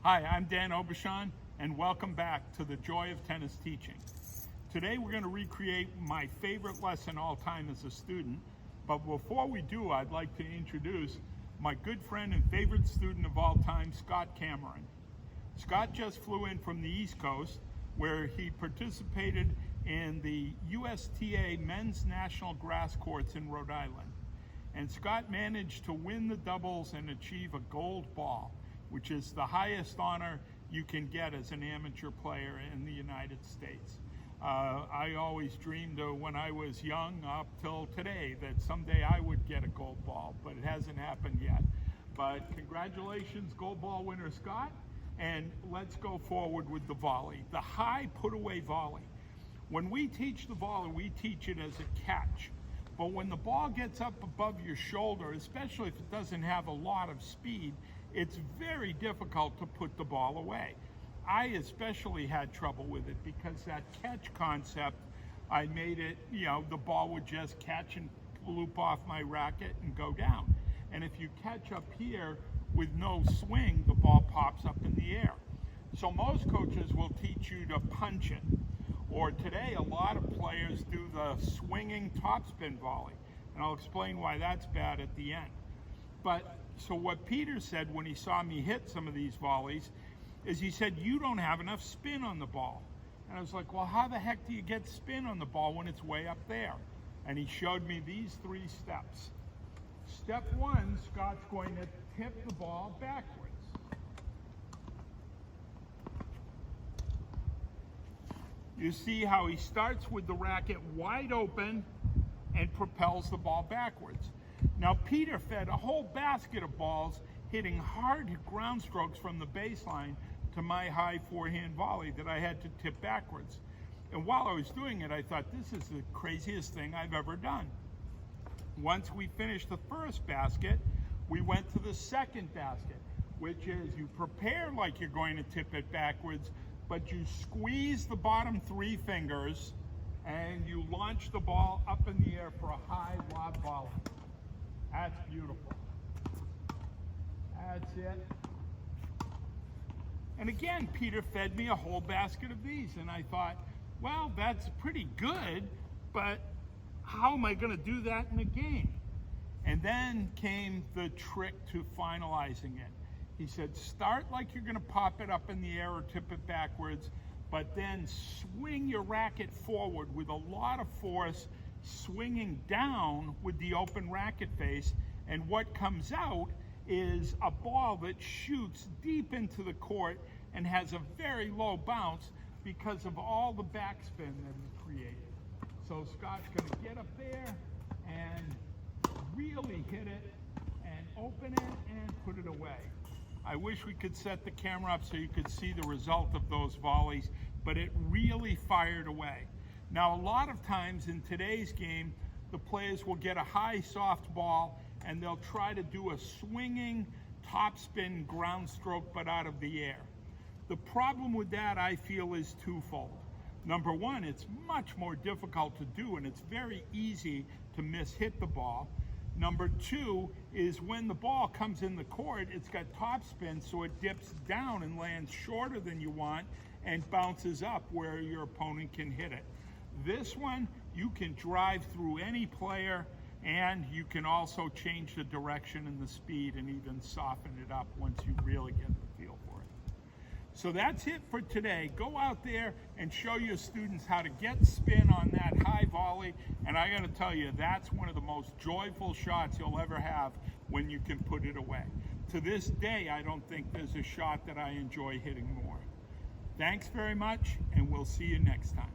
Hi, I'm Dan Obashan, and welcome back to the Joy of Tennis Teaching. Today we're going to recreate my favorite lesson all time as a student, but before we do, I'd like to introduce my good friend and favorite student of all time, Scott Cameron. Scott just flew in from the East Coast, where he participated in the USTA Men's National Grass Courts in Rhode Island. And Scott managed to win the doubles and achieve a gold ball, which is the highest honor you can get as an amateur player in the United States. I always dreamed when I was young up till today that someday I would get a gold ball, but it hasn't happened yet. But congratulations, gold ball winner Scott, and let's go forward with the volley, the high put-away volley. When we teach the volley, we teach it as a catch. But when the ball gets up above your shoulder, especially if it doesn't have a lot of speed, it's very difficult to put the ball away. I especially had trouble with it because that catch concept, I made it, the ball would just catch and loop off my racket and go down. And if you catch up here with no swing, the ball pops up in the air. So most coaches will teach you to punch it. Or today, a lot of players do the swinging topspin volley. And I'll explain why that's bad at the end. So what Peter said when he saw me hit some of these volleys is he said, you don't have enough spin on the ball. And I was like, well, how the heck do you get spin on the ball when it's way up there? And he showed me these 3 steps. Step 1, Scott's going to tip the ball backwards. You see how he starts with the racket wide open and propels the ball backwards. Now, Peter fed a whole basket of balls hitting hard ground strokes from the baseline to my high forehand volley that I had to tip backwards. And while I was doing it, I thought, this is the craziest thing I've ever done. Once we finished the first basket, we went to the second basket, which is you prepare like you're going to tip it backwards, but you squeeze the bottom 3 fingers and you launch the ball up in the air for a high lob volley. That's beautiful. That's it. And again, Peter fed me a whole basket of these, and I thought, well, that's pretty good, but how am I going to do that in a game? And then came the trick to finalizing it. He said, start like you're going to pop it up in the air or tip it backwards, but then swing your racket forward with a lot of force, swinging down with the open racket face, and what comes out is a ball that shoots deep into the court and has a very low bounce because of all the backspin that is created. So Scott's going to get up there and really hit it and open it and put it away. I wish we could set the camera up so you could see the result of those volleys, but it really fired away. Now, a lot of times in today's game, the players will get a high soft ball and they'll try to do a swinging topspin ground stroke but out of the air. The problem with that, I feel, is twofold. Number one, it's much more difficult to do and it's very easy to miss-hit the ball. Number 2 is when the ball comes in the court, it's got topspin, so it dips down and lands shorter than you want and bounces up where your opponent can hit it. This one, you can drive through any player, and you can also change the direction and the speed and even soften it up once you really get the feel for it. So that's it for today. Go out there and show your students how to get spin on that high volley, and I gotta tell you, that's one of the most joyful shots you'll ever have when you can put it away. To this day, I don't think there's a shot that I enjoy hitting more. Thanks very much, and we'll see you next time.